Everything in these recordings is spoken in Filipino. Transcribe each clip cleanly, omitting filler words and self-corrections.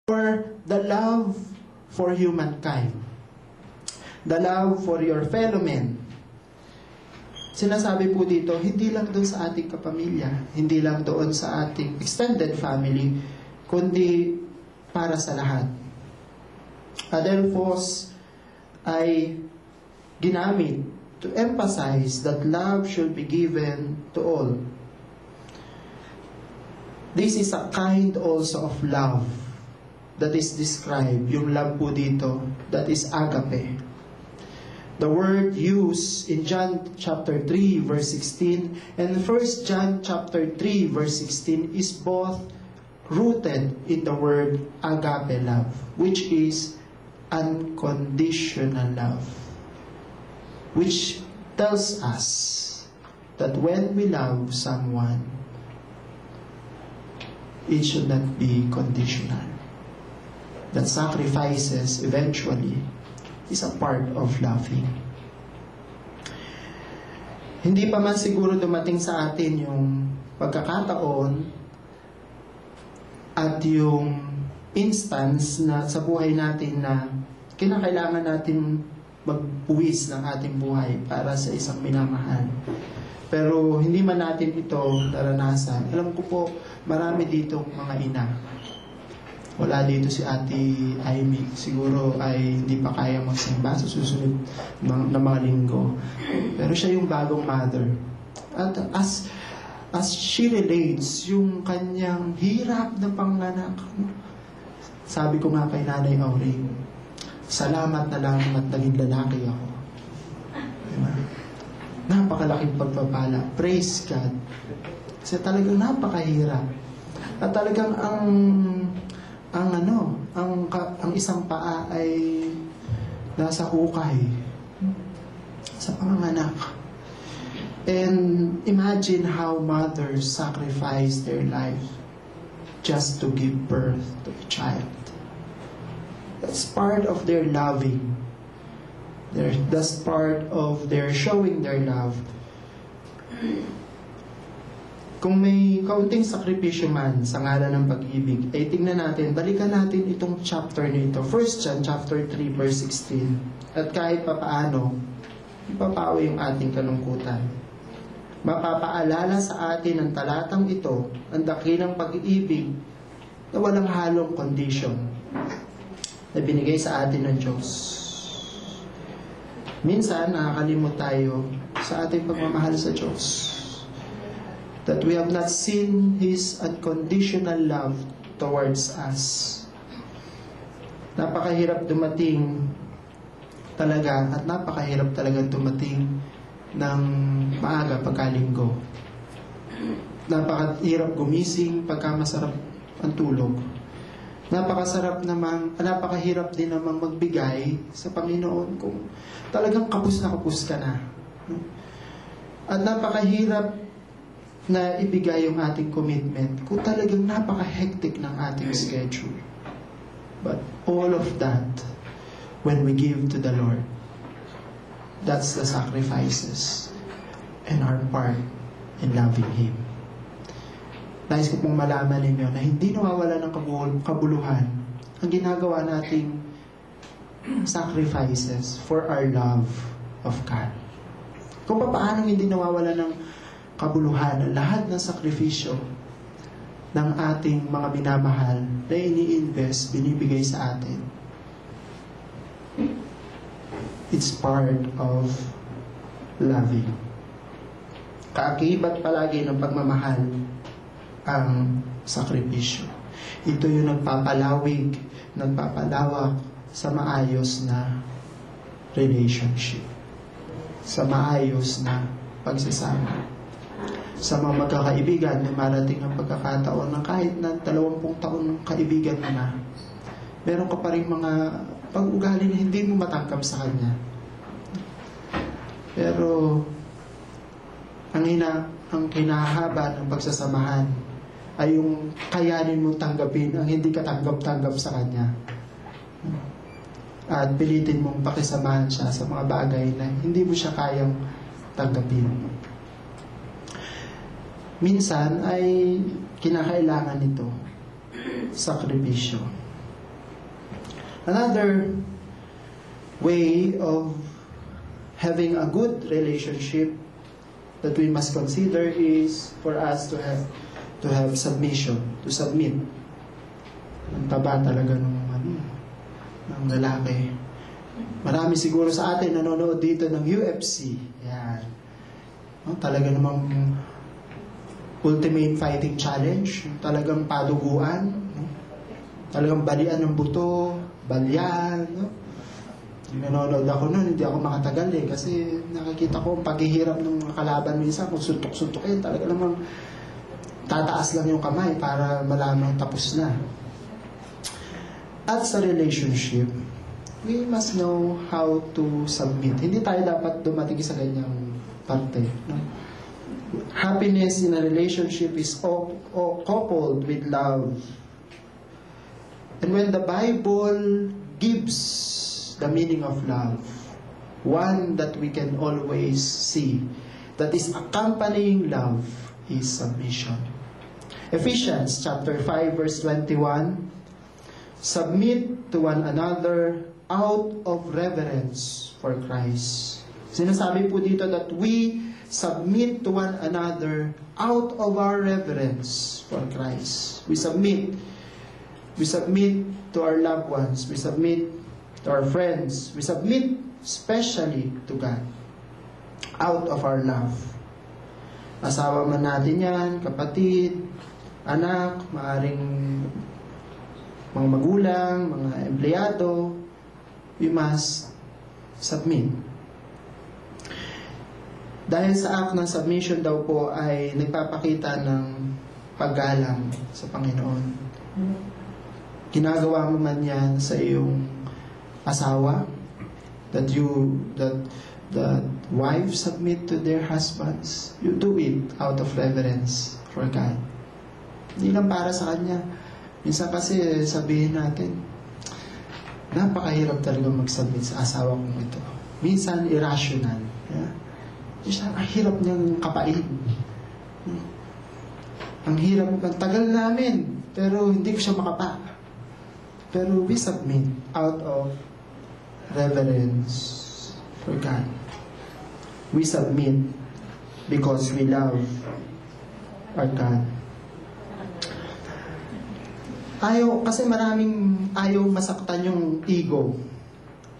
For the love for humankind. The love for your fellow men. Sinasabi po dito, hindi lang doon sa ating kapamilya, hindi lang doon sa ating extended family, kundi para sa lahat. Adelphos ay ginamit to emphasize that love should be given to all. This is a kind also of love that is described. Yung love po dito, that is agape. The word used in John chapter 3 verse 16 and 1 John chapter 3 verse 16 is both rooted in the word agape love, which is unconditional love, which tells us that when we love someone, it should not be conditional. That sacrifices eventually is a part of loving. Hindi pa man siguro dumating sa atin yung pagkakataon at yung instance na sa buhay natin na kinakailangan natin magpuwis ng ating buhay para sa isang minamahal. Pero hindi man natin ito naranasan. Alam ko po, marami ditong mga ina. Wala dito si Ate Amy. Siguro ay hindi pa kaya magsimba sa susunod na mga linggo. Pero siya yung bagong mother. At as she relates yung kanyang hirap na panganak, sabi ko nga kay Nanay Auring, salamat na lang at naging lalaki ako. Diba? Napakalaking pagpapala. Praise God. Kasi talagang napakahirap. At talagang ang isang paa ay nasa hukay sa panganganak. And imagine how mothers sacrifice their life just to give birth to a child. That's part of their loving. That's part of their showing their love. Kung may kaunting sakripisyo man sa ngalan ng pag-ibig, ay tingnan natin, balikan natin itong chapter nito. 1 John chapter 3 verse 16. At kahit papaano, ipapawi yung ating kalungkutan. Mapapaalala sa atin ang talatang ito, ang dakilang pag-ibig na walang halong condition na binigay sa atin ng Diyos. Minsan, nakakalimot tayo sa ating pagmamahal sa Diyos. That we have not seen His unconditional love towards us. Napakahirap dumating talaga at napakahirap talaga dumating ng maaga pagkalinggo. Napakahirap gumising pagka masarap ang tulog. Napakahirap din namang magbigay sa Panginoon kung talagang kapos na kapos ka na. At napakahirap na ibigay yung ating commitment kung talagang napaka-hectic ng ating schedule. But all of that, when we give to the Lord, that's the sacrifices and our part in loving Him. Nais ko pong malaman ninyo na hindi nawawala ng kabuluhan ang ginagawa nating sacrifices for our love of God. Kung paano hindi nawawala ng kabuluhan ang lahat ng sakripisyo ng ating mga minamahal na ini-invest, binibigay sa atin. It's part of loving. Kaakibat palagi ng pagmamahal ang sakripisyo. Ito yung nagpapalawig, nagpapalawak sa maayos na relationship, sa maayos na pagsasama. Sa mga magkakaibigan, may marating ang pagkakataon na kahit na 20 taon ng kaibigan mo na, meron ka pa rin mga pag-ugali na hindi mo matanggap sa kanya. Pero ang kinahaba ng pagsasamahan ay yung kayanin mo tanggapin ang hindi ka tanggap-tanggap sa kanya. At pilitin mong pakisamahan siya sa mga bagay na hindi mo siya kayang tanggapin. Minsan ay kinakailangan nito sakripisyo. Another way of having a good relationship that we must consider is for us to have submission, to submit. Ang taba talaga ng lalaki. Marami siguro sa atin nanonood dito ng UFC. Yan. Talaga namang Ultimate Fighting Challenge. Talagang paduguan. Talagang balian ng buto, balyan. Nanonood ako nun, hindi ako makatagal kasi nakikita ko ang paghihirap ng mga kalaban minsan, kung suntok-suntokin, talaga namang tataas lang yung kamay para malamang tapos na. At sa relationship, we must know how to submit. Hindi tayo dapat dumating sa ganyang parte. No? Happiness in a relationship is coupled with love. And when the Bible gives the meaning of love, one that we can always see, that is accompanying love, is submission. Ephesians chapter 5 verse 21, submit to one another out of reverence for Christ. Sinasabi po dito that we submit to one another out of our reverence for Christ. We submit to our loved ones. We submit to our friends. We submit especially to God out of our love. Asawa man natin yan, kapatid, anak, maaring mga magulang, mga empleyado, we must submit. Dahil sa act ng submission daw po ay nagpapakita ng paggalang sa Panginoon. Ginagawa mo man yan sa iyong asawa, that wives submit to their husbands, you do it out of reverence for God. Hindi lang para sa Kanya. Minsan kasi sabihin natin, napakahirap talaga mag-submit sa asawa kong ito. Minsan irrational. Yeah? Ang hirap niyang kapain. Ang hirap, ang tagal namin, pero hindi ko siya makapa. Pero we submit out of reverence for God. We submit because we love our God. Kasi maraming ayaw masaktan yung ego.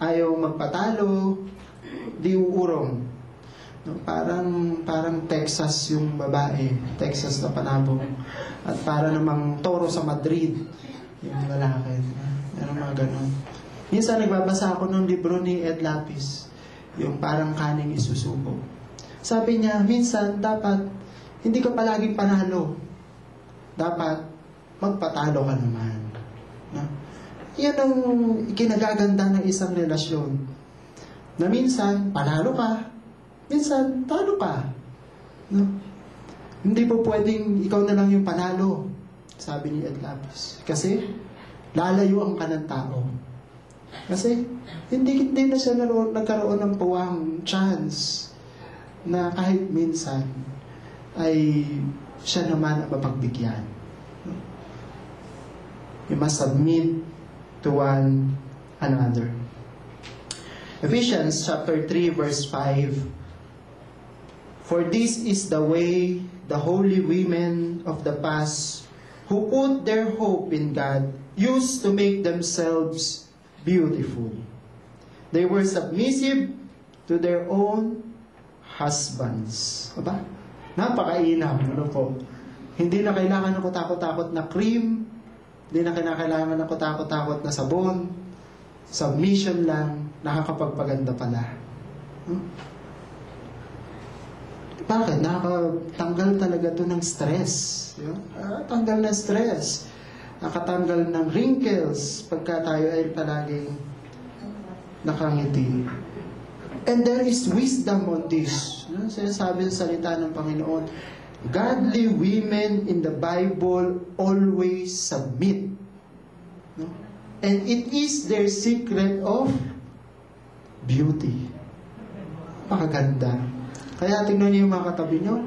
Ayaw magpatalo, di uurong. No, parang Texas yung babae, Texas na panabong. At para namang toro sa Madrid yung lalaki. Meron mga ganun. Minsan nagbabasa ako ng libro ni Ed Lapis, yung parang kaning isusubo. Sabi niya, minsan dapat hindi ka palaging panalo. Dapat magpatalo ka naman. No? Yan ang kinagaganda ng isang relasyon. Na minsan, panalo ka, minsan, talo ka. No? Hindi po pwedeng ikaw na lang yung panalo, sabi ni Ed Lapis. Kasi, lalayuan ka ng tao. Kasi, hindi na siya nagkaroon ng puwang chance na kahit minsan ay siya naman ang mapagbigyan. No? You must submit to one another. Ephesians chapter 3 verse 5, for this is the way the holy women of the past who put their hope in God used to make themselves beautiful. They were submissive to their own husbands. Aba? Napakainam. Ano po? Hindi na kailangan ng kutakot-takot na cream. Hindi na kailangan ng kutakot-takot na sabon. Submission lang. Nakakapagpaganda pala. Bakit? Nakakatanggal talaga to ng stress. Tanggal ng stress. Nakatanggal ng wrinkles pagka tayo ay palaging nakangiti. And there is wisdom on this. Sinasabi sa salita ng Panginoon, godly women in the Bible always submit. And it is their secret of beauty. Pakaganda. Kaya tingnan niyo yung mga katabi niyo.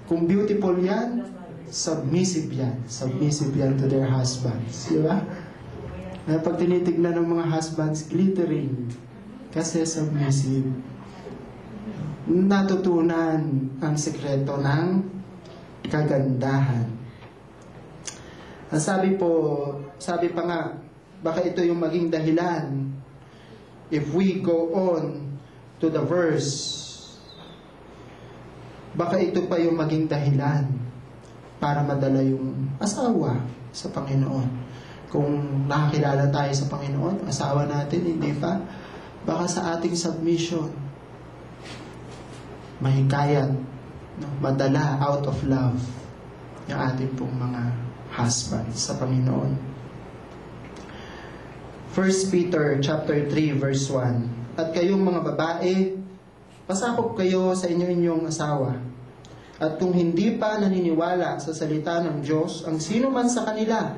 Kung beautiful yan, submissive yan. Submissive yan to their husbands. Di ba? Pag tinitignan ng mga husbands, glittering. Kasi submissive. Natutunan ang sekreto ng kagandahan. Sabi pa nga, baka ito yung maging dahilan. If we go on to the verse, baka ito pa yung maging dahilan para madala yung asawa sa Panginoon. Kung nakakilala tayo sa Panginoon, asawa natin, hindi pa, baka sa ating submission, mahikayat, madala out of love yung ating pong mga husbands sa Panginoon. 1 Peter chapter 3 verse 1. At kayong mga babae, pasakop kayo sa inyong asawa. At kung hindi pa naniniwala sa salita ng Diyos ang sino man sa kanila,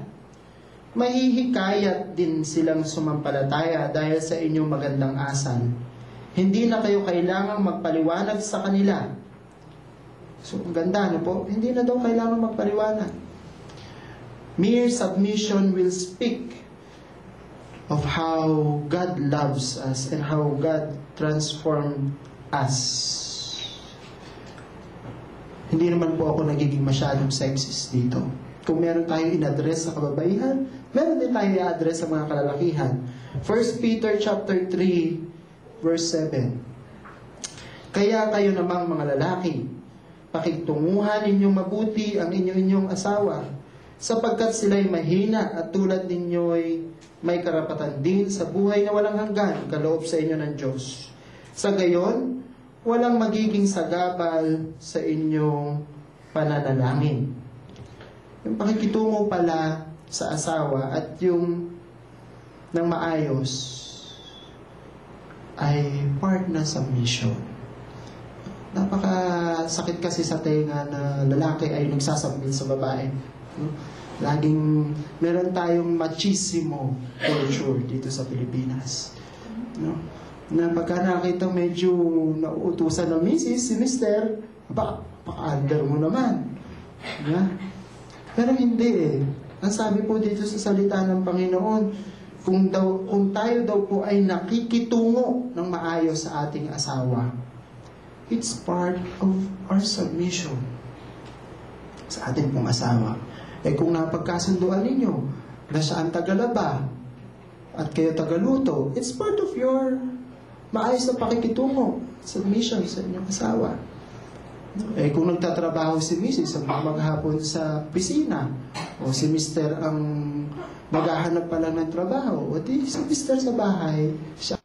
mahihikayat din silang sumampalataya dahil sa inyong magandang asal. Hindi na kayo kailangang magpaliwanag sa kanila. So, ang ganda, no po? Hindi na daw kailangang magpaliwanag. Mere submission will speak of how God loves us and how God transformed us. Hindi naman po ako nagiging masyadong sexist dito. Kung meron tayong in-address sa kababaihan, meron din tayong i-address sa mga kalalakihan. 1 Peter chapter 3 verse 7. Kaya kayo namang mga lalaki, pakigtunguhan ninyong mabuti ang inyong asawa, sapagkat sila'y mahina at tulad ninyo'y may karapatan din sa buhay na walang hanggan kaloob sa inyo ng Diyos. Sa gayon, walang magiging sagabal sa inyong pananalangin. Yung pakikitungo pala sa asawa at yung ng maayos ay part na submission. Napakasakit kasi sa tenga na lalaki ay nagsasubmit sa babae. Laging meron tayong machismo culture dito sa Pilipinas. No? Na pagka nakita medyo nauutusan ng misis, si mister, pa-under mo naman. Pero hindi eh. Ang sabi po dito sa salita ng Panginoon, kung tayo daw po ay nakikitungo ng maayos sa ating asawa, it's part of our submission sa ating pong asawa. Eh kung napagkasunduan ninyo na siya ang tagalaba at kayo tagaluto, it's part of your maayos na pakikitungo, submission sa inyong asawa. Eh kung nagtatrabaho si Mrs. ang maghapon sa pisina, o si Mr. ang maghahanap pa lang ng trabaho, o di si Mr. sa bahay, siya